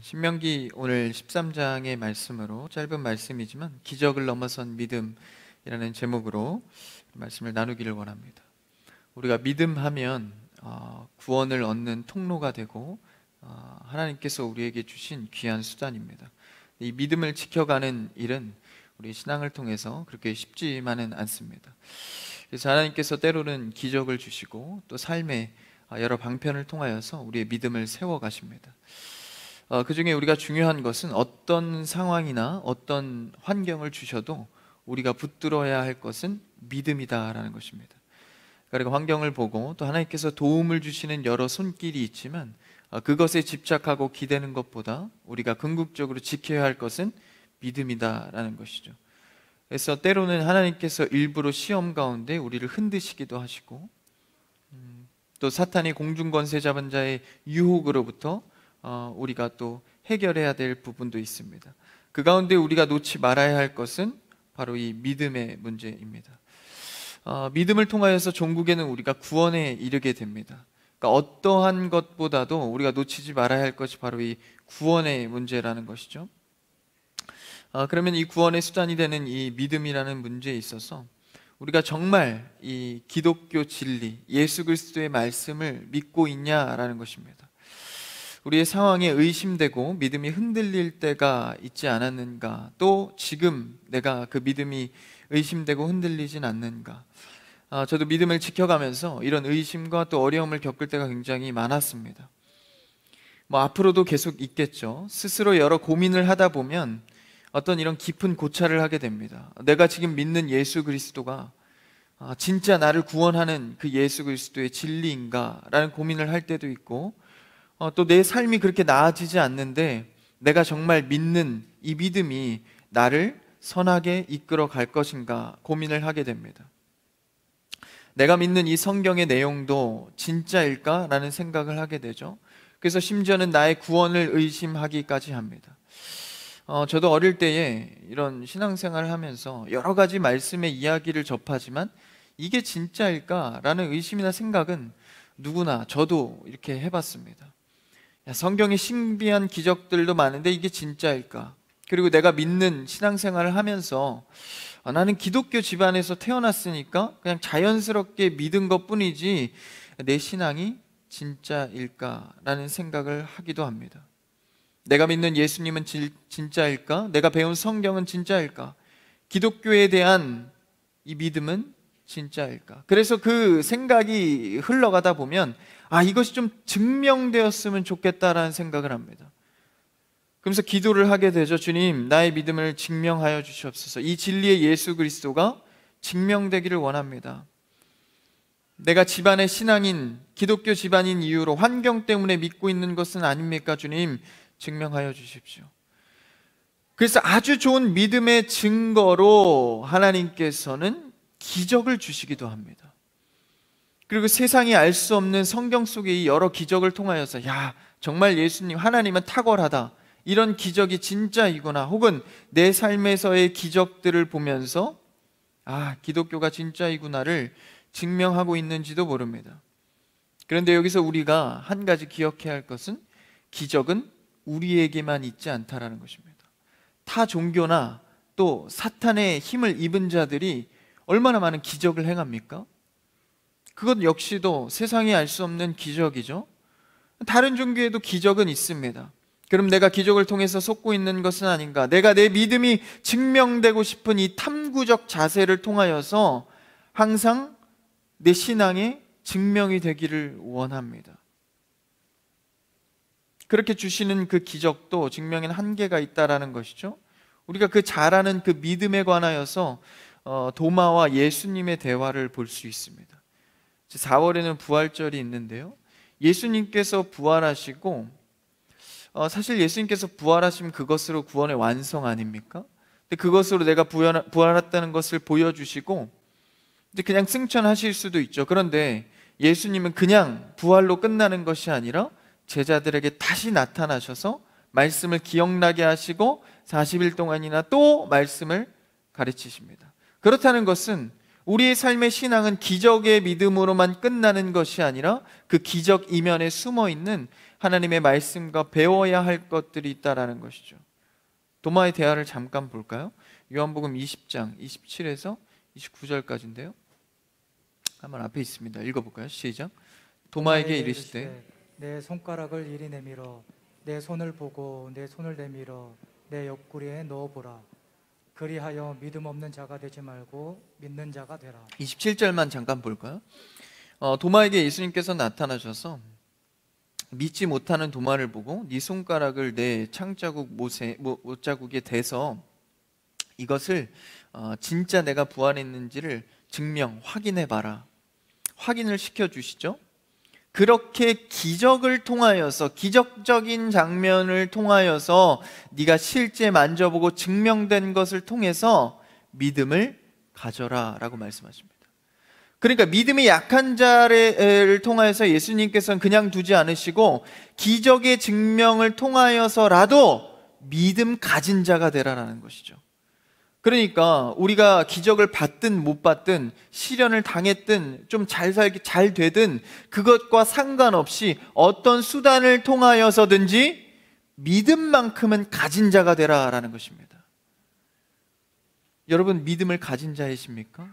신명기 오늘 13장의 말씀으로 짧은 말씀이지만 기적을 넘어선 믿음이라는 제목으로 말씀을 나누기를 원합니다. 우리가 믿음하면 구원을 얻는 통로가 되고 하나님께서 우리에게 주신 귀한 수단입니다. 이 믿음을 지켜가는 일은 우리 신앙을 통해서 그렇게 쉽지만은 않습니다. 그래서 하나님께서 때로는 기적을 주시고 또 삶의 여러 방편을 통하여서 우리의 믿음을 세워가십니다. 그 중에 우리가 중요한 것은 어떤 상황이나 어떤 환경을 주셔도 우리가 붙들어야 할 것은 믿음이다라는 것입니다. 그러니까 환경을 보고 또 하나님께서 도움을 주시는 여러 손길이 있지만 그것에 집착하고 기대는 것보다 우리가 궁극적으로 지켜야 할 것은 믿음이다라는 것이죠. 그래서 때로는 하나님께서 일부러 시험 가운데 우리를 흔드시기도 하시고 또 사탄이 공중권세 잡은 자의 유혹으로부터 우리가 또 해결해야 될 부분도 있습니다. 그 가운데 우리가 놓지 말아야 할 것은 바로 이 믿음의 문제입니다. 믿음을 통하여서 종국에는 우리가 구원에 이르게 됩니다. 그러니까 어떠한 것보다도 우리가 놓치지 말아야 할 것이 바로 이 구원의 문제라는 것이죠. 그러면 이 구원의 수단이 되는 이 믿음이라는 문제에 있어서 우리가 정말 이 기독교 진리, 예수 그리스도의 말씀을 믿고 있냐라는 것입니다. 우리의 상황에 의심되고 믿음이 흔들릴 때가 있지 않았는가? 또 지금 내가 그 믿음이 의심되고 흔들리진 않는가? 저도 믿음을 지켜가면서 이런 의심과 또 어려움을 겪을 때가 굉장히 많았습니다. 앞으로도 계속 있겠죠. 스스로 여러 고민을 하다 보면 어떤 이런 깊은 고찰을 하게 됩니다. 내가 지금 믿는 예수 그리스도가 진짜 나를 구원하는 그 예수 그리스도의 진리인가? 라는 고민을 할 때도 있고 또 내 삶이 그렇게 나아지지 않는데 내가 정말 믿는 이 믿음이 나를 선하게 이끌어 갈 것인가 고민을 하게 됩니다. 내가 믿는 이 성경의 내용도 진짜일까? 라는 생각을 하게 되죠. 그래서 심지어는 나의 구원을 의심하기까지 합니다. 저도 어릴 때에 이런 신앙생활을 하면서 여러 가지 말씀의 이야기를 접하지만 이게 진짜일까? 라는 의심이나 생각은 누구나 저도 이렇게 해봤습니다. 성경에 신비한 기적들도 많은데 이게 진짜일까? 그리고 내가 믿는 신앙생활을 하면서 나는 기독교 집안에서 태어났으니까 그냥 자연스럽게 믿은 것뿐이지 내 신앙이 진짜일까? 라는 생각을 하기도 합니다. 내가 믿는 예수님은 진짜일까? 내가 배운 성경은 진짜일까? 기독교에 대한 이 믿음은 진짜일까? 그래서 그 생각이 흘러가다 보면 이것이 좀 증명되었으면 좋겠다라는 생각을 합니다. 그러면서 기도를 하게 되죠. 주님, 나의 믿음을 증명하여 주시옵소서. 이 진리의 예수 그리스도가 증명되기를 원합니다. 내가 집안의 신앙인, 기독교 집안인 이유로 환경 때문에 믿고 있는 것은 아닙니까? 주님, 증명하여 주십시오. 그래서 아주 좋은 믿음의 증거로 하나님께서는 기적을 주시기도 합니다. 그리고 세상이 알 수 없는 성경 속의 이 여러 기적을 통하여서 정말 예수님, 하나님은 탁월하다, 이런 기적이 진짜이구나, 혹은 내 삶에서의 기적들을 보면서 기독교가 진짜이구나를 증명하고 있는지도 모릅니다. 그런데 여기서 우리가 한 가지 기억해야 할 것은 기적은 우리에게만 있지 않다라는 것입니다. 타 종교나 또 사탄의 힘을 입은 자들이 얼마나 많은 기적을 행합니까? 그것 역시도 세상이 알 수 없는 기적이죠. 다른 종교에도 기적은 있습니다. 그럼 내가 기적을 통해서 속고 있는 것은 아닌가? 내가 내 믿음이 증명되고 싶은 이 탐구적 자세를 통하여서 항상 내 신앙의 증명이 되기를 원합니다. 그렇게 주시는 그 기적도 증명에는 한계가 있다라는 것이죠. 우리가 그 잘 아는 그 믿음에 관하여서 도마와 예수님의 대화를 볼 수 있습니다. 4월에는 부활절이 있는데요, 예수님께서 부활하시고 사실 예수님께서 부활하시면 그것으로 구원의 완성 아닙니까? 근데 그것으로 내가 부활했다는 것을 보여주시고 이제 그냥 승천하실 수도 있죠. 그런데 예수님은 그냥 부활로 끝나는 것이 아니라 제자들에게 다시 나타나셔서 말씀을 기억나게 하시고 40일 동안이나 또 말씀을 가르치십니다. 그렇다는 것은 우리의 삶의 신앙은 기적의 믿음으로만 끝나는 것이 아니라 그 기적 이면에 숨어있는 하나님의 말씀과 배워야 할 것들이 있다라는 것이죠. 도마의 대화를 잠깐 볼까요? 요한복음 20장 27에서 29절까지인데요. 한번 앞에 있습니다. 읽어볼까요? 시작. 도마에게 이르시되 내 손가락을 이리 내밀어 내 손을 보고 내 손을 내밀어 내 옆구리에 넣어보라. 그리하여 믿음 없는 자가 되지 말고 믿는 자가 되라. 27절만 잠깐 볼까요? 도마에게 예수님께서 나타나셔서 믿지 못하는 도마를 보고 네 손가락을 내 창자국 못자국에 대서 이것을 진짜 내가 부활했는지를 확인해봐라. 확인을 시켜주시죠. 그렇게 기적을 통하여서, 기적적인 장면을 통하여서 네가 실제 만져보고 증명된 것을 통해서 믿음을 가져라 라고 말씀하십니다. 그러니까 믿음이 약한 자를 통하여서 예수님께서는 그냥 두지 않으시고 기적의 증명을 통하여서라도 믿음 가진 자가 되라라는 것이죠. 그러니까 우리가 기적을 받든 못 받든 시련을 당했든 좀 잘 살기 잘 되든 그것과 상관없이 어떤 수단을 통하여서든지 믿음만큼은 가진 자가 되라라는 것입니다. 여러분, 믿음을 가진 자이십니까?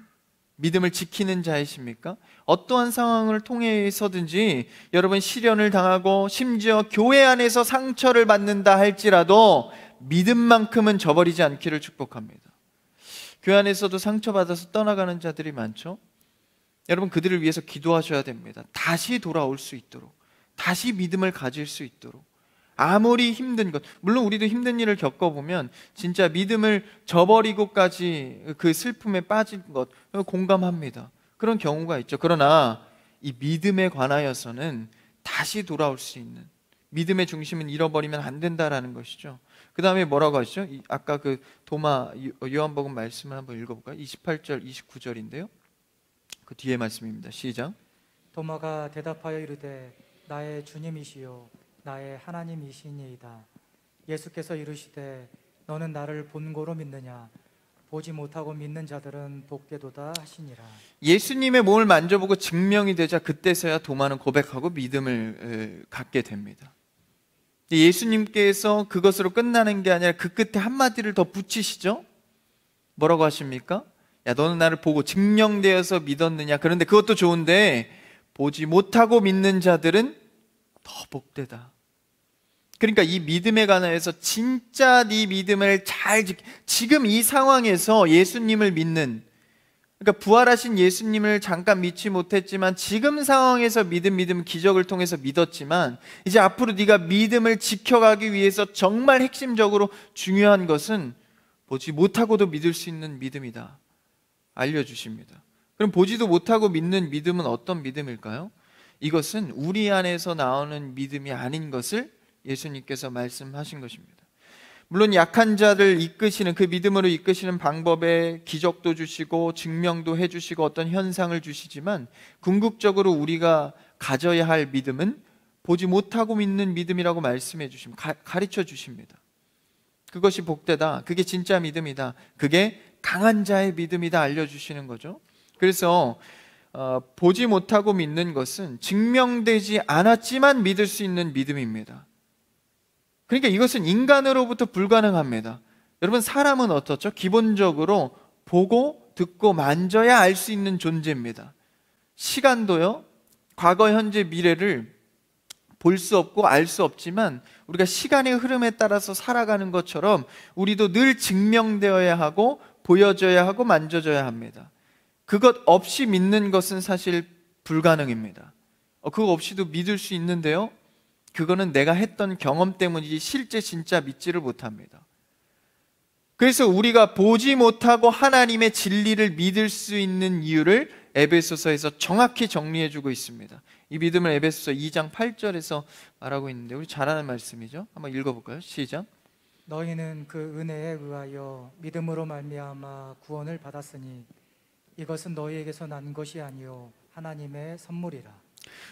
믿음을 지키는 자이십니까? 어떠한 상황을 통해서든지 여러분 시련을 당하고 심지어 교회 안에서 상처를 받는다 할지라도 믿음만큼은 저버리지 않기를 축복합니다. 교회 안에서도 상처받아서 떠나가는 자들이 많죠. 여러분, 그들을 위해서 기도하셔야 됩니다. 다시 돌아올 수 있도록, 다시 믿음을 가질 수 있도록. 아무리 힘든 것, 물론 우리도 힘든 일을 겪어보면 진짜 믿음을 저버리고까지 그 슬픔에 빠진 것 공감합니다. 그런 경우가 있죠. 그러나 이 믿음에 관하여서는 다시 돌아올 수 있는, 믿음의 중심은 잃어버리면 안 된다라는 것이죠. 그 다음에 뭐라고 하시죠? 아까 그 도마 요한복음 말씀을 한번 읽어볼까요? 28절 29절인데요 그 뒤에 말씀입니다. 시작. 도마가 대답하여 이르되 나의 주님이시요 나의 하나님이시니이다. 예수께서 이르시되 너는 나를 본고로 믿느냐? 보지 못하고 믿는 자들은 복되도다 하시니라. 예수님의 몸을 만져보고 증명이 되자 그때서야 도마는 고백하고 믿음을 갖게 됩니다. 예수님께서 그것으로 끝나는 게 아니라 그 끝에 한마디를 더 붙이시죠. 뭐라고 하십니까? 야, 너는 나를 보고 증명되어서 믿었느냐? 그런데 그것도 좋은데 보지 못하고 믿는 자들은 더 복되다. 그러니까 이 믿음에 관해서 진짜 네 믿음을 지금 이 상황에서 예수님을 믿는, 그러니까 부활하신 예수님을 잠깐 믿지 못했지만 지금 상황에서 믿음 기적을 통해서 믿었지만 이제 앞으로 네가 믿음을 지켜가기 위해서 정말 핵심적으로 중요한 것은 보지 못하고도 믿을 수 있는 믿음이다 알려주십니다. 그럼 보지도 못하고 믿는 믿음은 어떤 믿음일까요? 이것은 우리 안에서 나오는 믿음이 아닌 것을 예수님께서 말씀하신 것입니다. 물론 약한 자를 이끄시는, 그 믿음으로 이끄시는 방법에 기적도 주시고 증명도 해주시고 어떤 현상을 주시지만 궁극적으로 우리가 가져야 할 믿음은 보지 못하고 믿는 믿음이라고 말씀해 주십니다. 가르쳐 주십니다. 그것이 복되다, 그게 진짜 믿음이다, 그게 강한 자의 믿음이다 알려주시는 거죠. 그래서 보지 못하고 믿는 것은 증명되지 않았지만 믿을 수 있는 믿음입니다. 그러니까 이것은 인간으로부터 불가능합니다. 여러분, 사람은 어떻죠? 기본적으로 보고 듣고 만져야 알 수 있는 존재입니다. 시간도요, 과거, 현재, 미래를 볼 수 없고 알 수 없지만 우리가 시간의 흐름에 따라서 살아가는 것처럼 우리도 늘 증명되어야 하고 보여져야 하고 만져져야 합니다. 그것 없이 믿는 것은 사실 불가능입니다. 그거 없이도 믿을 수 있는데요, 그거는 내가 했던 경험 때문이지 실제 진짜 믿지를 못합니다. 그래서 우리가 보지 못하고 하나님의 진리를 믿을 수 있는 이유를 에베소서에서 정확히 정리해주고 있습니다. 이 믿음을 에베소서 2장 8절에서 말하고 있는데 우리 잘 아는 말씀이죠. 한번 읽어볼까요? 시작. 너희는 그 은혜에 의하여 믿음으로 말미암아 구원을 받았으니 이것은 너희에게서 난 것이 아니요 하나님의 선물이라.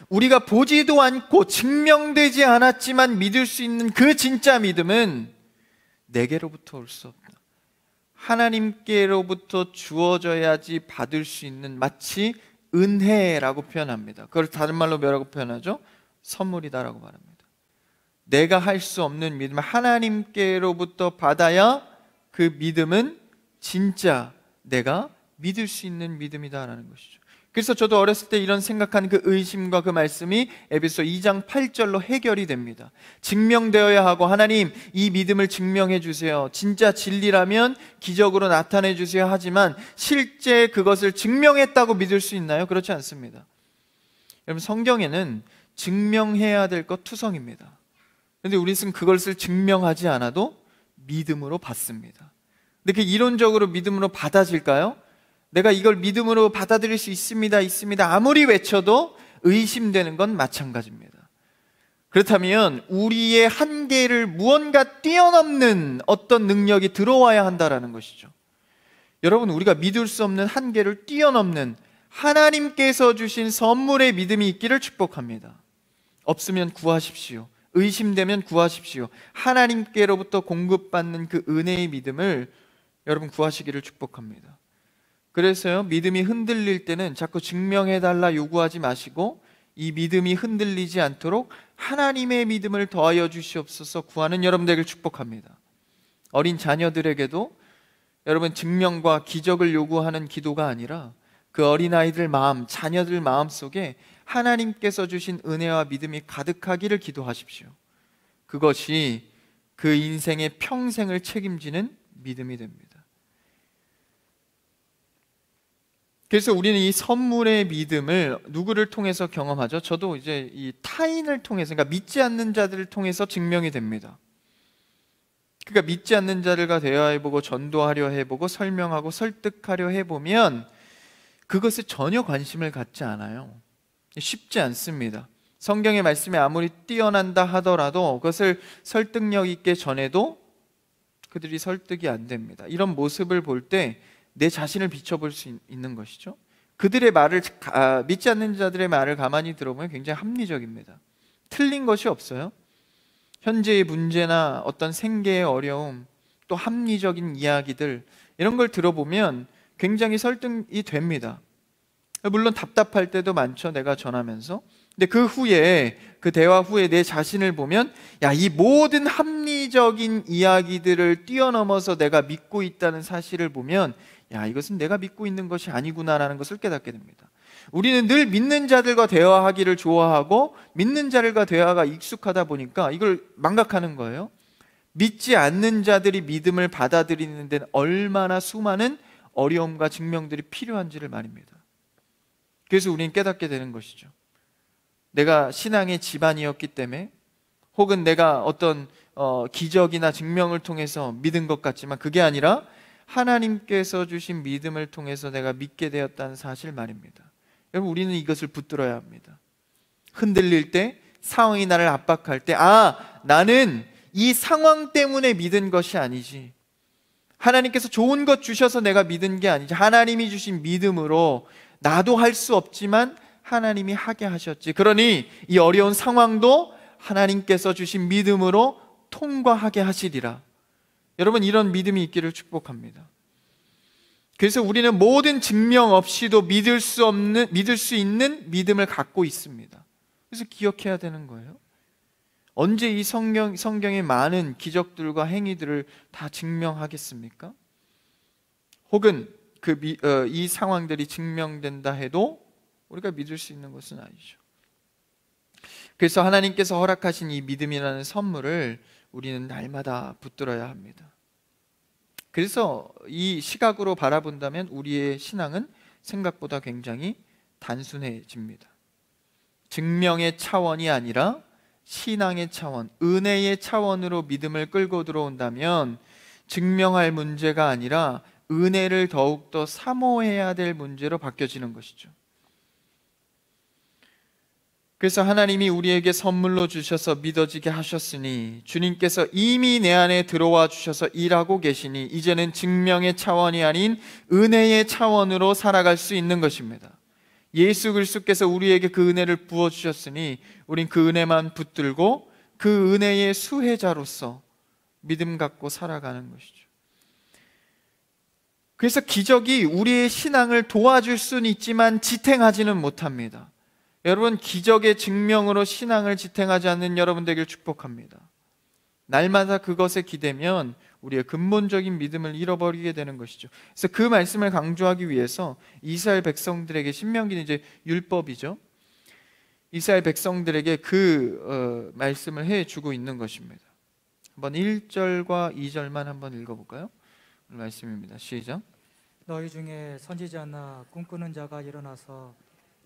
우리가 보지도 않고 증명되지 않았지만 믿을 수 있는 그 진짜 믿음은 내게로부터 올 수 없다. 하나님께로부터 주어져야지 받을 수 있는, 마치 은혜라고 표현합니다. 그걸 다른 말로 뭐라고 표현하죠? 선물이다라고 말합니다. 내가 할 수 없는 믿음을 하나님께로부터 받아야 그 믿음은 진짜 내가 믿을 수 있는 믿음이다라는 것이죠. 그래서 저도 어렸을 때 이런 생각한 그 의심과 그 말씀이 에베소 2장 8절로 해결이 됩니다. 증명되어야 하고, 하나님 이 믿음을 증명해 주세요, 진짜 진리라면 기적으로 나타내 주세요 하지만 실제 그것을 증명했다고 믿을 수 있나요? 그렇지 않습니다. 여러분, 성경에는 증명해야 될 것 투성입니다. 그런데 우리는 그것을 증명하지 않아도 믿음으로 받습니다. 근데 그 이론적으로 믿음으로 받아질까요? 내가 이걸 믿음으로 받아들일 수 있습니다, 있습니다 아무리 외쳐도 의심되는 건 마찬가지입니다. 그렇다면 우리의 한계를 무언가 뛰어넘는 어떤 능력이 들어와야 한다는 것이죠. 여러분, 우리가 믿을 수 없는 한계를 뛰어넘는 하나님께서 주신 선물의 믿음이 있기를 축복합니다. 없으면 구하십시오. 의심되면 구하십시오. 하나님께로부터 공급받는 그 은혜의 믿음을 여러분 구하시기를 축복합니다. 그래서요, 믿음이 흔들릴 때는 자꾸 증명해달라 요구하지 마시고 이 믿음이 흔들리지 않도록 하나님의 믿음을 더하여 주시옵소서 구하는 여러분 되길 축복합니다. 어린 자녀들에게도 여러분, 증명과 기적을 요구하는 기도가 아니라 그 어린아이들 마음, 자녀들 마음 속에 하나님께서 주신 은혜와 믿음이 가득하기를 기도하십시오. 그것이 그 인생의 평생을 책임지는 믿음이 됩니다. 그래서 우리는 이 선물의 믿음을 누구를 통해서 경험하죠? 저도 이제 이 타인을 통해서, 그러니까 믿지 않는 자들을 통해서 증명이 됩니다. 그러니까 믿지 않는 자들과 대화해보고 전도하려 해보고 설명하고 설득하려 해보면 그것에 전혀 관심을 갖지 않아요. 쉽지 않습니다. 성경의 말씀이 아무리 뛰어난다 하더라도 그것을 설득력 있게 전해도 그들이 설득이 안 됩니다. 이런 모습을 볼 때 내 자신을 비춰볼 수 있는 것이죠. 그들의 말을, 믿지 않는 자들의 말을 가만히 들어보면 굉장히 합리적입니다. 틀린 것이 없어요. 현재의 문제나 어떤 생계의 어려움, 또 합리적인 이야기들, 이런 걸 들어보면 굉장히 설득이 됩니다. 물론 답답할 때도 많죠, 내가 전하면서. 근데 그 후에, 그 대화 후에 내 자신을 보면, 야, 이 모든 합리적인 이야기들을 뛰어넘어서 내가 믿고 있다는 사실을 보면, 야, 이것은 내가 믿고 있는 것이 아니구나라는 것을 깨닫게 됩니다. 우리는 늘 믿는 자들과 대화하기를 좋아하고 믿는 자들과 대화가 익숙하다 보니까 이걸 망각하는 거예요. 믿지 않는 자들이 믿음을 받아들이는 데는 얼마나 수많은 어려움과 증명들이 필요한지를 말입니다. 그래서 우리는 깨닫게 되는 것이죠. 내가 신앙의 집안이었기 때문에, 혹은 내가 어떤 기적이나 증명을 통해서 믿은 것 같지만 그게 아니라 하나님께서 주신 믿음을 통해서 내가 믿게 되었다는 사실 말입니다. 여러분, 우리는 이것을 붙들어야 합니다. 흔들릴 때, 상황이 나를 압박할 때, 나는 이 상황 때문에 믿은 것이 아니지, 하나님께서 좋은 것 주셔서 내가 믿은 게 아니지, 하나님이 주신 믿음으로 나도 할 수 없지만 하나님이 하게 하셨지, 그러니 이 어려운 상황도 하나님께서 주신 믿음으로 통과하게 하시리라. 여러분, 이런 믿음이 있기를 축복합니다. 그래서 우리는 모든 증명 없이도 믿을 수 있는 믿음을 갖고 있습니다. 그래서 기억해야 되는 거예요. 언제 이 성경의 많은 기적들과 행위들을 다 증명하겠습니까? 혹은 이 상황들이 증명된다 해도 우리가 믿을 수 있는 것은 아니죠. 그래서 하나님께서 허락하신 이 믿음이라는 선물을 우리는 날마다 붙들어야 합니다. 그래서 이 시각으로 바라본다면 우리의 신앙은 생각보다 굉장히 단순해집니다. 증명의 차원이 아니라 신앙의 차원, 은혜의 차원으로 믿음을 끌고 들어온다면 증명할 문제가 아니라 은혜를 더욱더 사모해야 될 문제로 바뀌어지는 것이죠. 그래서 하나님이 우리에게 선물로 주셔서 믿어지게 하셨으니 주님께서 이미 내 안에 들어와 주셔서 일하고 계시니 이제는 증명의 차원이 아닌 은혜의 차원으로 살아갈 수 있는 것입니다. 예수 그리스도께서 우리에게 그 은혜를 부어주셨으니 우린 그 은혜만 붙들고 그 은혜의 수혜자로서 믿음 갖고 살아가는 것이죠. 그래서 기적이 우리의 신앙을 도와줄 수는 있지만 지탱하지는 못합니다. 여러분, 기적의 증명으로 신앙을 지탱하지 않는 여러분 되길 축복합니다. 날마다 그것에 기대면 우리의 근본적인 믿음을 잃어버리게 되는 것이죠. 그래서 그 말씀을 강조하기 위해서 이스라엘 백성들에게, 신명기는 이제 율법이죠, 이스라엘 백성들에게 그 말씀을 해주고 있는 것입니다. 한번 1절과 2절만 한번 읽어볼까요? 오늘 말씀입니다. 시작. 너희 중에 선지자나 꿈꾸는 자가 일어나서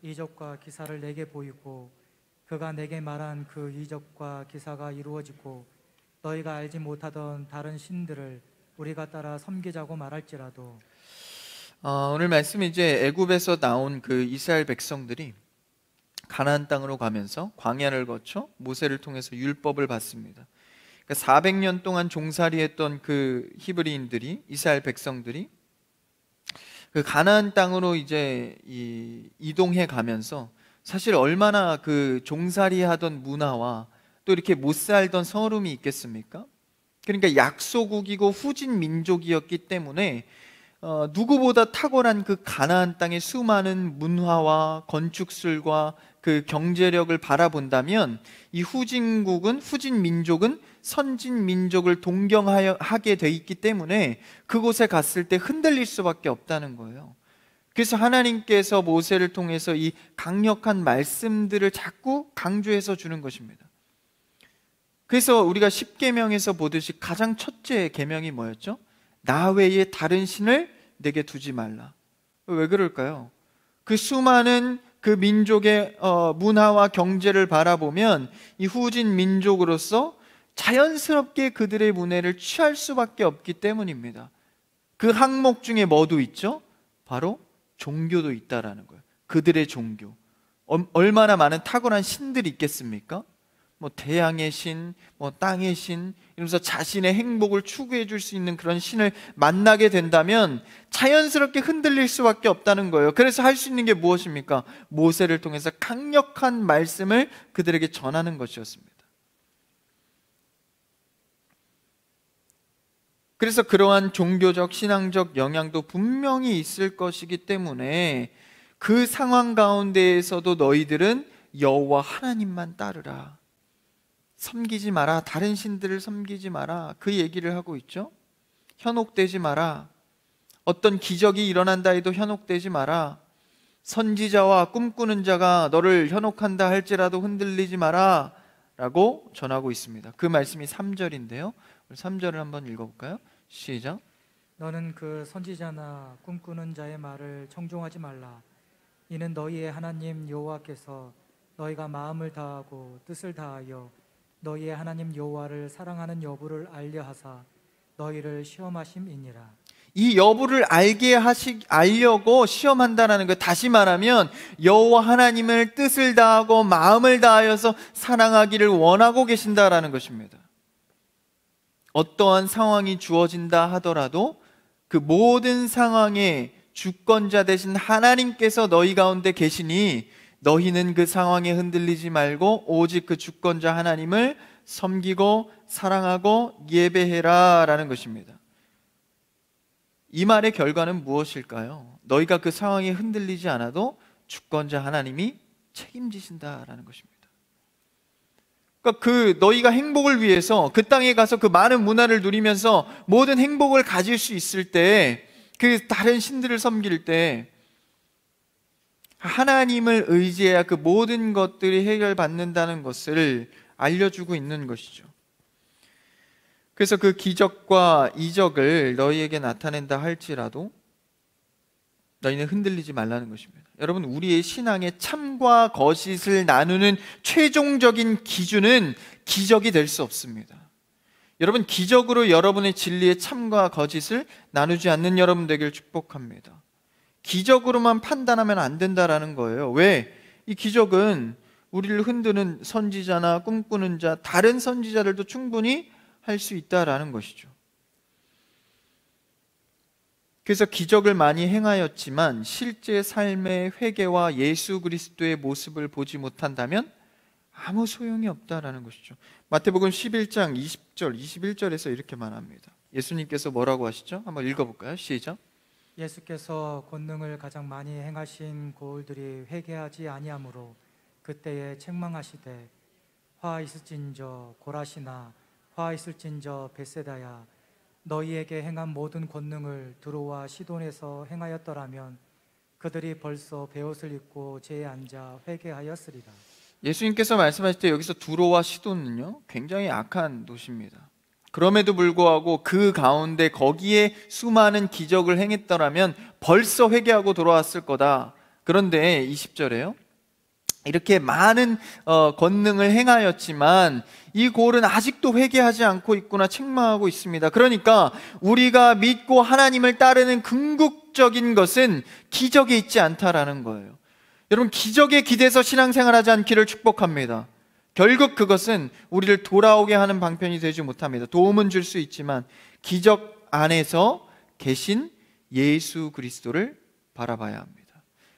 이적과 기사를 내게 보이고 그가 내게 말한 그 이적과 기사가 이루어지고 너희가 알지 못하던 다른 신들을 우리가 따라 섬기자고 말할지라도. 오늘 말씀, 이제 애굽에서 나온 그 이스라엘 백성들이 가나안 땅으로 가면서 광야를 거쳐 모세를 통해서 율법을 받습니다. 그러니까 400년 동안 종살이했던 그 히브리인들이, 이스라엘 백성들이 그 가나안 땅으로 이제 이동해 가면서 사실 얼마나 그 종살이하던 문화와 또 이렇게 못 살던 서름이 있겠습니까? 그러니까 약소국이고 후진 민족이었기 때문에 누구보다 탁월한 그 가나안 땅의 수많은 문화와 건축술과 그 경제력을 바라본다면 이 후진 민족은 선진 민족을 동경하게 돼 있기 때문에 그곳에 갔을 때 흔들릴 수밖에 없다는 거예요. 그래서 하나님께서 모세를 통해서 이 강력한 말씀들을 자꾸 강조해서 주는 것입니다. 그래서 우리가 십계명에서 보듯이 가장 첫째 계명이 뭐였죠? 나 외에 다른 신을 내게 두지 말라. 왜 그럴까요? 그 수많은 그 민족의 문화와 경제를 바라보면 이 후진 민족으로서 자연스럽게 그들의 문화를 취할 수밖에 없기 때문입니다. 그 항목 중에 뭐도 있죠? 바로 종교도 있다라는 거예요. 그들의 종교. 얼마나 많은 탁월한 신들이 있겠습니까? 뭐 태양의 신, 뭐 땅의 신, 이러면서 자신의 행복을 추구해 줄 수 있는 그런 신을 만나게 된다면 자연스럽게 흔들릴 수밖에 없다는 거예요. 그래서 할 수 있는 게 무엇입니까? 모세를 통해서 강력한 말씀을 그들에게 전하는 것이었습니다. 그래서 그러한 종교적, 신앙적 영향도 분명히 있을 것이기 때문에 그 상황 가운데에서도 너희들은 여호와 하나님만 따르라, 섬기지 마라, 다른 신들을 섬기지 마라, 그 얘기를 하고 있죠. 현혹되지 마라, 어떤 기적이 일어난다 해도 현혹되지 마라, 선지자와 꿈꾸는 자가 너를 현혹한다 할지라도 흔들리지 마라 라고 전하고 있습니다. 그 말씀이 3절인데요 3절을 한번 읽어볼까요? 시작. 너는 그 선지자나 꿈꾸는 자의 말을 청종하지 말라. 이는 너희의 하나님 여호와께서 너희가 마음을 다하고 뜻을 다하여 너희의 하나님 여호와를 사랑하는 여부를 알려 하사 너희를 시험하심이니라. 이 여부를 알려고 시험한다라는 것, 다시 말하면 여호와 하나님을 뜻을 다하고 마음을 다하여서 사랑하기를 원하고 계신다라는 것입니다. 어떠한 상황이 주어진다 하더라도 그 모든 상황의 주권자 되신 하나님께서 너희 가운데 계시니 너희는 그 상황에 흔들리지 말고 오직 그 주권자 하나님을 섬기고 사랑하고 예배해라 라는 것입니다. 이 말의 결과는 무엇일까요? 너희가 그 상황에 흔들리지 않아도 주권자 하나님이 책임지신다라는 것입니다. 그러니까 그 너희가 행복을 위해서 그 땅에 가서 그 많은 문화를 누리면서 모든 행복을 가질 수 있을 때, 그 다른 신들을 섬길 때 하나님을 의지해야 그 모든 것들이 해결받는다는 것을 알려주고 있는 것이죠. 그래서 그 기적과 이적을 너희에게 나타낸다 할지라도 너희는 흔들리지 말라는 것입니다. 여러분, 우리의 신앙의 참과 거짓을 나누는 최종적인 기준은 기적이 될 수 없습니다. 여러분, 기적으로 여러분의 진리의 참과 거짓을 나누지 않는 여러분 되길 축복합니다. 기적으로만 판단하면 안 된다라는 거예요. 왜? 이 기적은 우리를 흔드는 선지자나 꿈꾸는 자, 다른 선지자들도 충분히 할 수 있다라는 것이죠. 그래서 기적을 많이 행하였지만 실제 삶의 회개와 예수 그리스도의 모습을 보지 못한다면 아무 소용이 없다라는 것이죠. 마태복음 11장 20절, 21절에서 이렇게 말합니다. 예수님께서 뭐라고 하시죠? 한번 읽어볼까요? 시작. 예수께서 권능을 가장 많이 행하신 고을들이 회개하지 아니하므로 그때에 책망하시되 화 있을진저 고라시나 화 있을진저 벳세다야 너희에게 행한 모든 권능을 두로와 시돈에서 행하였더라면 그들이 벌써 베옷을 입고 제에 앉아 회개하였으리라. 예수님께서 말씀하실 때 여기서 두로와 시돈은요 굉장히 악한 도시입니다. 그럼에도 불구하고 그 가운데 거기에 수많은 기적을 행했더라면 벌써 회개하고 돌아왔을 거다. 그런데 20절에요 이렇게 많은 권능을 행하였지만 이 골은 아직도 회개하지 않고 있구나 책망하고 있습니다. 그러니까 우리가 믿고 하나님을 따르는 궁극적인 것은 기적에 있지 않다라는 거예요. 여러분, 기적에 기대서 신앙생활하지 않기를 축복합니다. 결국 그것은 우리를 돌아오게 하는 방편이 되지 못합니다. 도움은 줄 수 있지만 기적 안에서 계신 예수 그리스도를 바라봐야 합니다.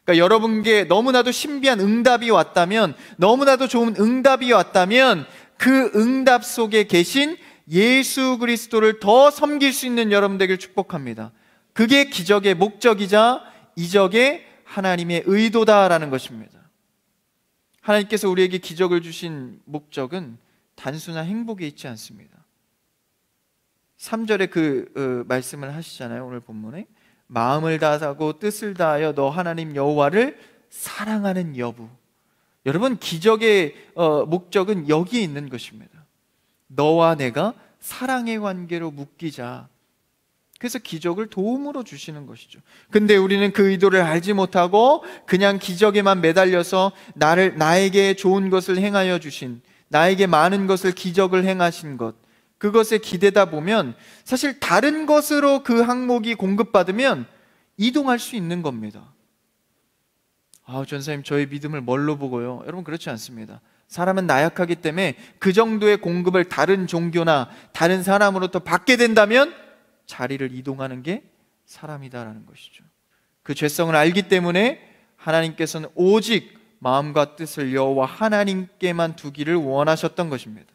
그러니까 여러분께 너무나도 신비한 응답이 왔다면, 너무나도 좋은 응답이 왔다면 그 응답 속에 계신 예수 그리스도를 더 섬길 수 있는 여러분 되길 축복합니다. 그게 기적의 목적이자 이적의 하나님의 의도다라는 것입니다. 하나님께서 우리에게 기적을 주신 목적은 단순한 행복에 있지 않습니다. 3절에 그 말씀을 하시잖아요. 오늘 본문에 마음을 다하고 뜻을 다하여 너 하나님 여호와를 사랑하는 여부. 여러분, 기적의 목적은 여기에 있는 것입니다. 너와 내가 사랑의 관계로 묶이자. 그래서 기적을 도움으로 주시는 것이죠. 근데 우리는 그 의도를 알지 못하고 그냥 기적에만 매달려서 나에게 좋은 것을 행하여 주신, 나에게 많은 것을 기적을 행하신 것, 그것에 기대다 보면 사실 다른 것으로 그 항목이 공급받으면 이동할 수 있는 겁니다. 전사님, 저의 믿음을 뭘로 보고요? 여러분, 그렇지 않습니다. 사람은 나약하기 때문에 그 정도의 공급을 다른 종교나 다른 사람으로부터 받게 된다면 자리를 이동하는 게 사람이다라는 것이죠. 그 죄성을 알기 때문에 하나님께서는 오직 마음과 뜻을 여호와 하나님께만 두기를 원하셨던 것입니다.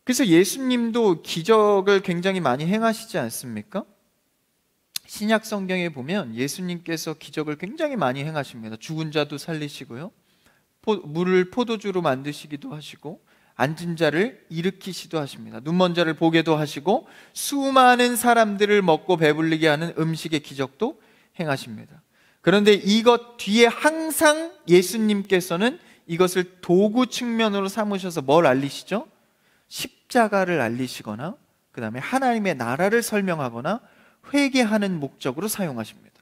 그래서 예수님도 기적을 굉장히 많이 행하시지 않습니까? 신약 성경에 보면 예수님께서 기적을 굉장히 많이 행하십니다. 죽은 자도 살리시고요, 물을 포도주로 만드시기도 하시고, 앉은 자를 일으키시도 하십니다. 눈먼 자를 보게도 하시고, 수많은 사람들을 먹고 배불리게 하는 음식의 기적도 행하십니다. 그런데 이것 뒤에 항상 예수님께서는 이것을 도구 측면으로 삼으셔서 뭘 알리시죠? 십자가를 알리시거나, 그 다음에 하나님의 나라를 설명하거나 회개하는 목적으로 사용하십니다.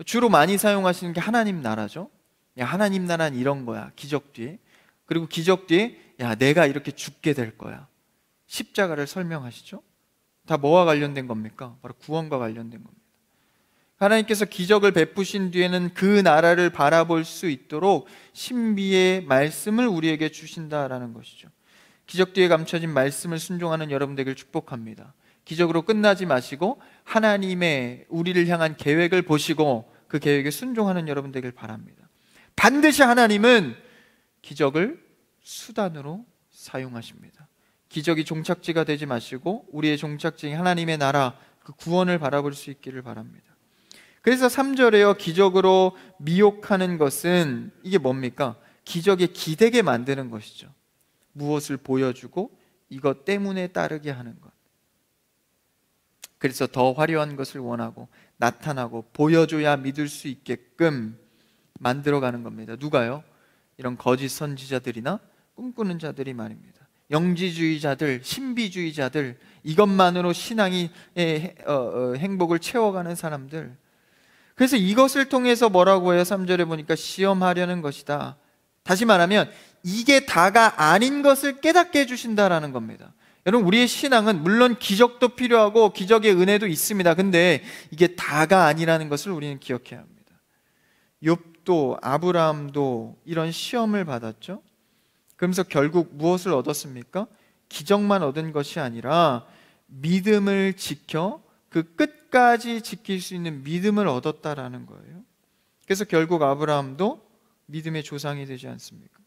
주로 많이 사용하시는 게 하나님 나라죠. 야, 하나님 나라는 이런 거야, 기적 뒤에. 그리고 기적 뒤에 야, 내가 이렇게 죽게 될 거야. 십자가를 설명하시죠. 다 뭐와 관련된 겁니까? 바로 구원과 관련된 겁니다. 하나님께서 기적을 베푸신 뒤에는 그 나라를 바라볼 수 있도록 신비의 말씀을 우리에게 주신다라는 것이죠. 기적 뒤에 감춰진 말씀을 순종하는 여러분 되길 축복합니다. 기적으로 끝나지 마시고 하나님의 우리를 향한 계획을 보시고 그 계획에 순종하는 여러분 되길 바랍니다. 반드시 하나님은 기적을 수단으로 사용하십니다. 기적이 종착지가 되지 마시고 우리의 종착지인 하나님의 나라, 그 구원을 바라볼 수 있기를 바랍니다. 그래서 3절에요, 기적으로 미혹하는 것은 이게 뭡니까? 기적에 기대게 만드는 것이죠. 무엇을 보여주고 이것 때문에 따르게 하는 것. 그래서 더 화려한 것을 원하고 나타나고 보여줘야 믿을 수 있게끔 만들어가는 겁니다. 누가요? 이런 거짓 선지자들이나 꿈꾸는 자들이 말입니다. 영지주의자들, 신비주의자들, 이것만으로 신앙이 행복을 채워가는 사람들. 그래서 이것을 통해서 뭐라고 해요? 3절에 보니까 시험하려는 것이다. 다시 말하면 이게 다가 아닌 것을 깨닫게 해주신다라는 겁니다. 여러분, 우리의 신앙은 물론 기적도 필요하고 기적의 은혜도 있습니다. 근데 이게 다가 아니라는 것을 우리는 기억해야 합니다. 욥도 아브라함도 이런 시험을 받았죠. 그러면서 결국 무엇을 얻었습니까? 기적만 얻은 것이 아니라 믿음을 지켜 그 끝까지 지킬 수 있는 믿음을 얻었다라는 거예요. 그래서 결국 아브라함도 믿음의 조상이 되지 않습니까?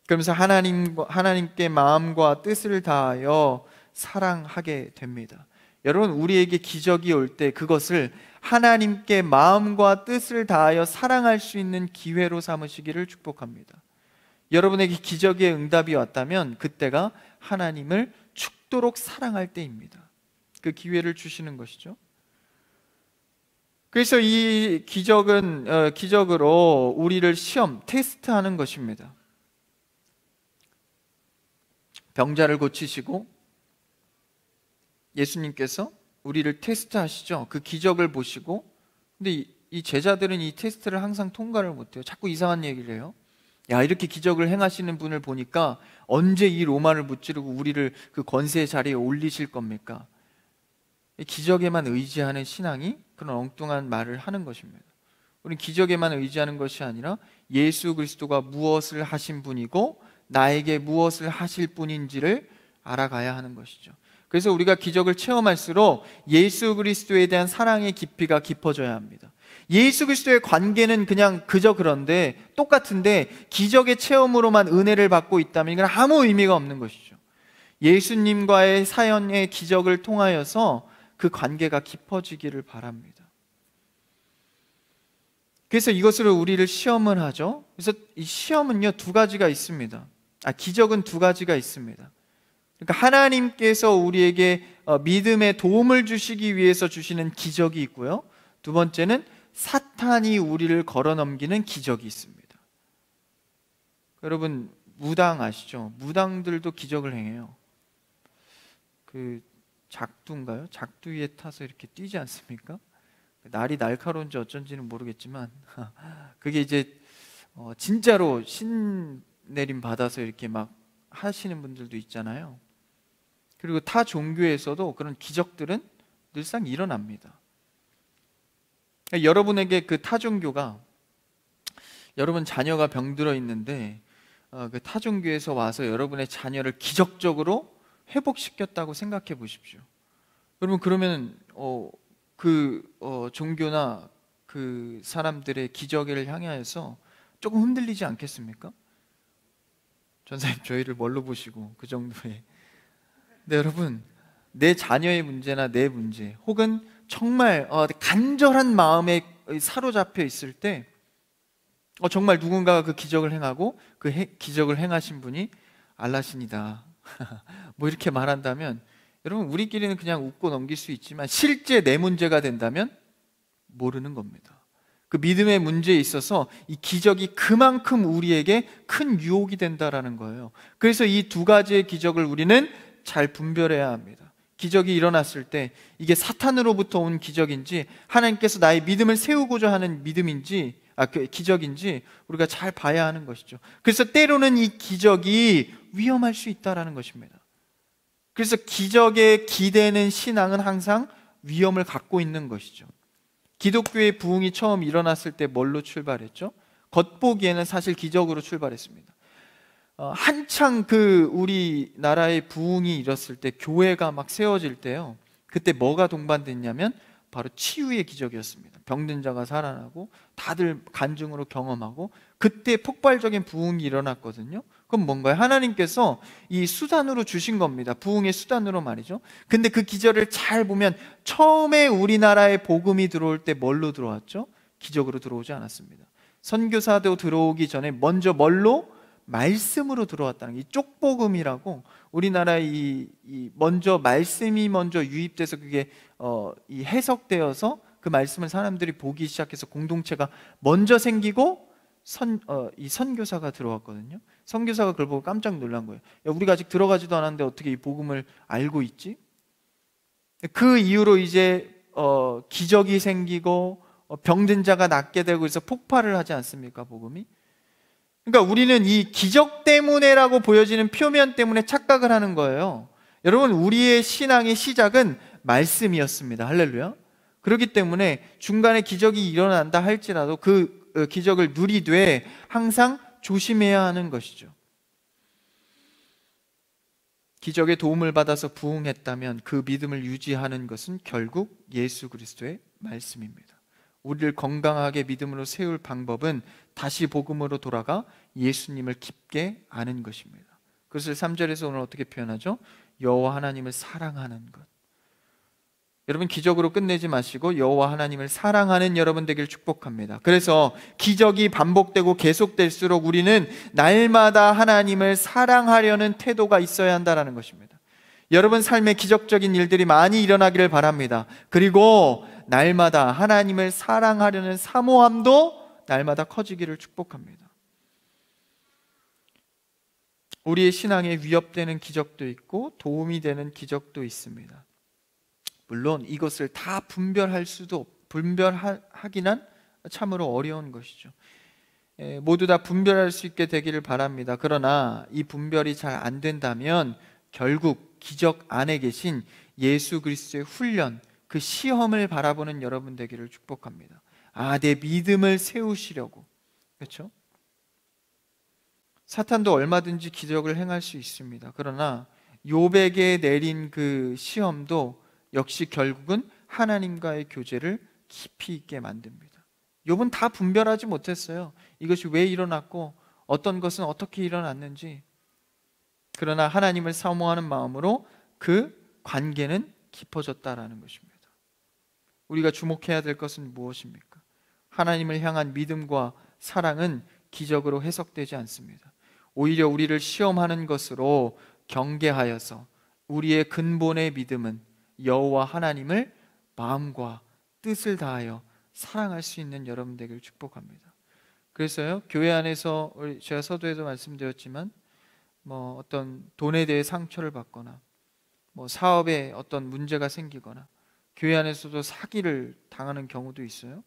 그러면서 하나님께 마음과 뜻을 다하여 사랑하게 됩니다. 여러분, 우리에게 기적이 올 때 그것을 하나님께 마음과 뜻을 다하여 사랑할 수 있는 기회로 삼으시기를 축복합니다. 여러분에게 기적의 응답이 왔다면 그때가 하나님을 죽도록 사랑할 때입니다. 그 기회를 주시는 것이죠. 그래서 이 기적은 기적으로 우리를 시험, 테스트하는 것입니다. 병자를 고치시고 예수님께서 우리를 테스트하시죠. 그 기적을 보시고, 근데 이 제자들은 이 테스트를 항상 통과를 못해요. 자꾸 이상한 얘기를 해요. 야, 이렇게 기적을 행하시는 분을 보니까 언제 이 로마를 무찌르고 우리를 그 권세의 자리에 올리실 겁니까? 기적에만 의지하는 신앙이 그런 엉뚱한 말을 하는 것입니다. 우리는 기적에만 의지하는 것이 아니라 예수 그리스도가 무엇을 하신 분이고 나에게 무엇을 하실 분인지를 알아가야 하는 것이죠. 그래서 우리가 기적을 체험할수록 예수 그리스도에 대한 사랑의 깊이가 깊어져야 합니다. 예수 그리스도의 관계는 그냥 그저 그런데 똑같은데 기적의 체험으로만 은혜를 받고 있다면 이건 아무 의미가 없는 것이죠. 예수님과의 사연의 기적을 통하여서 그 관계가 깊어지기를 바랍니다. 그래서 이것으로 우리를 시험을 하죠. 그래서 이 시험은요, 두 가지가 있습니다. 기적은 두 가지가 있습니다. 그러니까 하나님께서 우리에게 믿음에 도움을 주시기 위해서 주시는 기적이 있고요, 두 번째는 사탄이 우리를 걸어넘기는 기적이 있습니다. 여러분 무당 아시죠? 무당들도 기적을 행해요. 그 작두인가요? 작두 위에 타서 이렇게 뛰지 않습니까? 날이 날카로운지 어쩐지는 모르겠지만 그게 이제 진짜로 신내림 받아서 이렇게 막 하시는 분들도 있잖아요. 그리고 타 종교에서도 그런 기적들은 늘상 일어납니다. 여러분에게 그 타 종교가, 여러분 자녀가 병들어 있는데 그 타 종교에서 와서 여러분의 자녀를 기적적으로 회복시켰다고 생각해 보십시오. 여러분 그러면 종교나 그 사람들의 기적을 향하여서 조금 흔들리지 않겠습니까? 전사님 저희를 뭘로 보시고 그 정도의. 근데 여러분, 내 자녀의 문제나 내 문제 혹은 정말 간절한 마음에 사로잡혀 있을 때 정말 누군가가 그 기적을 행하고 그 기적을 행하신 분이 알라신이다 뭐 이렇게 말한다면, 여러분 우리끼리는 그냥 웃고 넘길 수 있지만 실제 내 문제가 된다면 모르는 겁니다. 그 믿음의 문제에 있어서 이 기적이 그만큼 우리에게 큰 유혹이 된다라는 거예요. 그래서 이 두 가지의 기적을 우리는 잘 분별해야 합니다. 기적이 일어났을 때 이게 사탄으로부터 온 기적인지 하나님께서 나의 믿음을 세우고자 하는 믿음인지 그 기적인지 우리가 잘 봐야 하는 것이죠. 그래서 때로는 이 기적이 위험할 수 있다라는 것입니다. 그래서 기적에 기대는 신앙은 항상 위험을 갖고 있는 것이죠. 기독교의 부흥이 처음 일어났을 때 뭘로 출발했죠? 겉보기에는 사실 기적으로 출발했습니다. 한창 그 우리나라의 부흥이 일었을 때, 교회가 막 세워질 때요, 그때 뭐가 동반됐냐면 바로 치유의 기적이었습니다. 병든 자가 살아나고 다들 간증으로 경험하고 그때 폭발적인 부흥이 일어났거든요. 그럼 뭔가요? 하나님께서 이 수단으로 주신 겁니다. 부흥의 수단으로 말이죠. 근데 그 기적을 잘 보면 처음에 우리나라에 복음이 들어올 때 뭘로 들어왔죠? 기적으로 들어오지 않았습니다. 선교사도 들어오기 전에 먼저 뭘로? 말씀으로 들어왔다는, 이 쪽복음이라고 우리나라에 먼저 말씀이 먼저 유입돼서 그게 이 해석되어서 그 말씀을 사람들이 보기 시작해서 공동체가 먼저 생기고 이 선교사가 들어왔거든요. 선교사가 그걸 보고 깜짝 놀란 거예요. 야, 우리가 아직 들어가지도 않았는데 어떻게 이 복음을 알고 있지? 그 이후로 이제 기적이 생기고 병든 자가 낫게 되고 해서 폭발을 하지 않습니까, 복음이? 그러니까 우리는 이 기적 때문에라고 보여지는 표면 때문에 착각을 하는 거예요. 여러분, 우리의 신앙의 시작은 말씀이었습니다. 할렐루야. 그렇기 때문에 중간에 기적이 일어난다 할지라도 그 기적을 누리되 항상 조심해야 하는 것이죠. 기적의 도움을 받아서 부흥했다면 그 믿음을 유지하는 것은 결국 예수 그리스도의 말씀입니다. 우리를 건강하게 믿음으로 세울 방법은 다시 복음으로 돌아가 예수님을 깊게 아는 것입니다. 그것을 3절에서 오늘 어떻게 표현하죠? 여호와 하나님을 사랑하는 것. 여러분, 기적으로 끝내지 마시고 여호와 하나님을 사랑하는 여러분 되길 축복합니다. 그래서 기적이 반복되고 계속될수록 우리는 날마다 하나님을 사랑하려는 태도가 있어야 한다는 것입니다. 여러분 삶에 기적적인 일들이 많이 일어나기를 바랍니다. 그리고 날마다 하나님을 사랑하려는 사모함도 날마다 커지기를 축복합니다. 우리의 신앙에 위협되는 기적도 있고 도움이 되는 기적도 있습니다. 물론 이것을 다 분별하기는 참으로 어려운 것이죠. 모두 다 분별할 수 있게 되기를 바랍니다. 그러나 이 분별이 잘 안 된다면 결국 기적 안에 계신 예수 그리스도의 훈련, 그 시험을 바라보는 여러분 되기를 축복합니다. 내 믿음을 세우시려고. 그렇죠? 사탄도 얼마든지 기적을 행할 수 있습니다. 그러나 욥에게 내린 그 시험도 역시 결국은 하나님과의 교제를 깊이 있게 만듭니다. 욥은 다 분별하지 못했어요. 이것이 왜 일어났고 어떤 것은 어떻게 일어났는지. 그러나 하나님을 사모하는 마음으로 그 관계는 깊어졌다라는 것입니다. 우리가 주목해야 될 것은 무엇입니까? 하나님을 향한 믿음과 사랑은 기적으로 해석되지 않습니다. 오히려 우리를 시험하는 것으로 경계하여서 우리의 근본의 믿음은 여호와 하나님을 마음과 뜻을 다하여 사랑할 수 있는 여러분 되길 축복합니다. 그래서요, 교회 안에서 제가 서두에도 말씀드렸지만 어떤 돈에 대해 상처를 받거나 사업에 어떤 문제가 생기거나 교회 안에서도 사기를 당하는 경우도 있어요.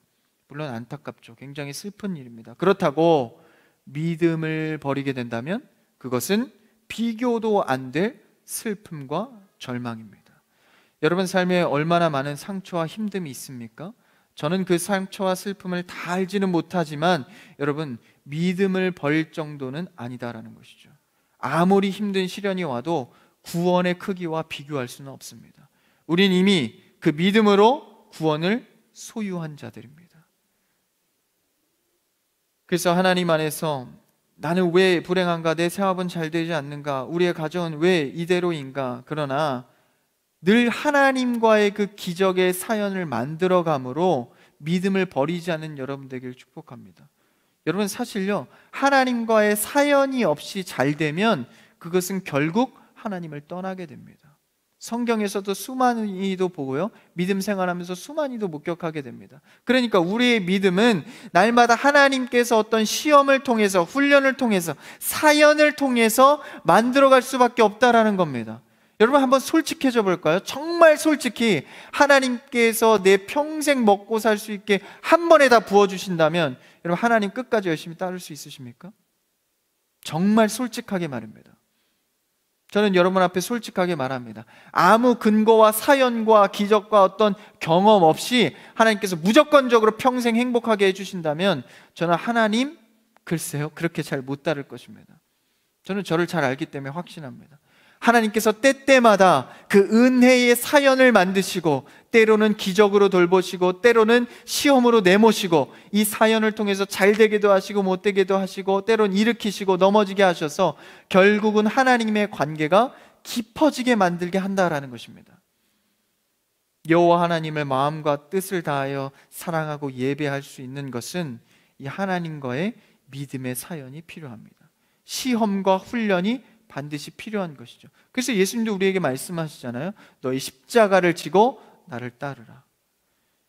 물론 안타깝죠. 굉장히 슬픈 일입니다. 그렇다고 믿음을 버리게 된다면 그것은 비교도 안 될 슬픔과 절망입니다. 여러분 삶에 얼마나 많은 상처와 힘듦이 있습니까? 저는 그 상처와 슬픔을 다 알지는 못하지만 여러분, 믿음을 버릴 정도는 아니다라는 것이죠. 아무리 힘든 시련이 와도 구원의 크기와 비교할 수는 없습니다. 우린 이미 그 믿음으로 구원을 소유한 자들입니다. 그래서 하나님 안에서 나는 왜 불행한가? 내 사업은 잘 되지 않는가? 우리의 가정은 왜 이대로인가? 그러나 늘 하나님과의 그 기적의 사연을 만들어감으로 믿음을 버리지 않는 여러분 되길 축복합니다. 여러분, 사실요, 하나님과의 사연이 없이 잘 되면 그것은 결국 하나님을 떠나게 됩니다. 성경에서도 수많이도 보고요, 믿음 생활하면서 수많이도 목격하게 됩니다. 그러니까 우리의 믿음은 날마다 하나님께서 어떤 시험을 통해서, 훈련을 통해서, 사연을 통해서 만들어갈 수밖에 없다라는 겁니다. 여러분, 한번 솔직해져 볼까요? 정말 솔직히 하나님께서 내 평생 먹고 살 수 있게 한 번에 다 부어주신다면 여러분, 하나님 끝까지 열심히 따를 수 있으십니까? 정말 솔직하게 말입니다. 저는 여러분 앞에 솔직하게 말합니다. 아무 근거와 사연과 기적과 어떤 경험 없이 하나님께서 무조건적으로 평생 행복하게 해주신다면 저는 하나님, 글쎄요, 그렇게 잘 못 따를 것입니다. 저는 저를 잘 알기 때문에 확신합니다. 하나님께서 때때마다 그 은혜의 사연을 만드시고 때로는 기적으로 돌보시고 때로는 시험으로 내모시고 이 사연을 통해서 잘 되게도 하시고 못 되게도 하시고 때로는 일으키시고 넘어지게 하셔서 결국은 하나님의 관계가 깊어지게 만들게 한다라는 것입니다. 여호와 하나님을 마음과 뜻을 다하여 사랑하고 예배할 수 있는 것은 이 하나님과의 믿음의 사연이 필요합니다. 시험과 훈련이 반드시 필요한 것이죠. 그래서 예수님도 우리에게 말씀하시잖아요. 너희 십자가를 지고 나를 따르라.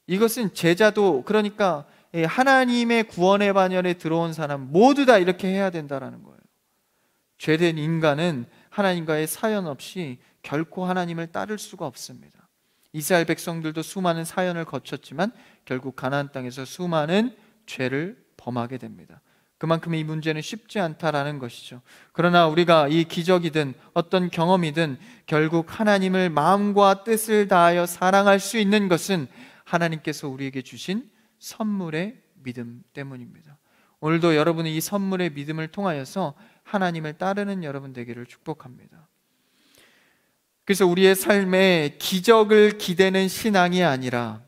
이것은 제자도, 그러니까 하나님의 구원의 반열에 들어온 사람 모두 다 이렇게 해야 된다는 거예요. 죄된 인간은 하나님과의 사연 없이 결코 하나님을 따를 수가 없습니다. 이스라엘 백성들도 수많은 사연을 거쳤지만 결국 가나안 땅에서 수많은 죄를 범하게 됩니다. 그만큼 이 문제는 쉽지 않다라는 것이죠. 그러나 우리가 이 기적이든 어떤 경험이든 결국 하나님을 마음과 뜻을 다하여 사랑할 수 있는 것은 하나님께서 우리에게 주신 선물의 믿음 때문입니다. 오늘도 여러분이 이 선물의 믿음을 통하여서 하나님을 따르는 여러분 되기를 축복합니다. 그래서 우리의 삶에 기적을 기대는 신앙이 아니라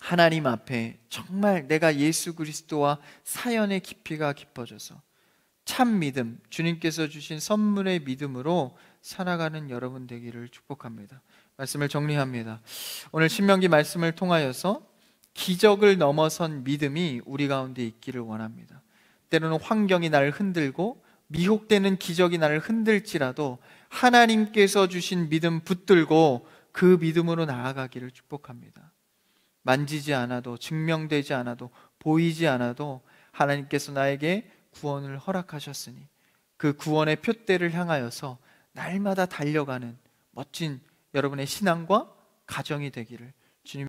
하나님 앞에 정말 내가 예수 그리스도와 사연의 깊이가 깊어져서 참 믿음, 주님께서 주신 선물의 믿음으로 살아가는 여러분 되기를 축복합니다. 말씀을 정리합니다. 오늘 신명기 말씀을 통하여서 기적을 넘어선 믿음이 우리 가운데 있기를 원합니다. 때로는 환경이 나를 흔들고 미혹되는 기적이 나를 흔들지라도 하나님께서 주신 믿음 붙들고 그 믿음으로 나아가기를 축복합니다. 만지지 않아도, 증명되지 않아도, 보이지 않아도 하나님께서 나에게 구원을 허락하셨으니 그 구원의 표대를 향하여서 날마다 달려가는 멋진 여러분의 신앙과 가정이 되기를,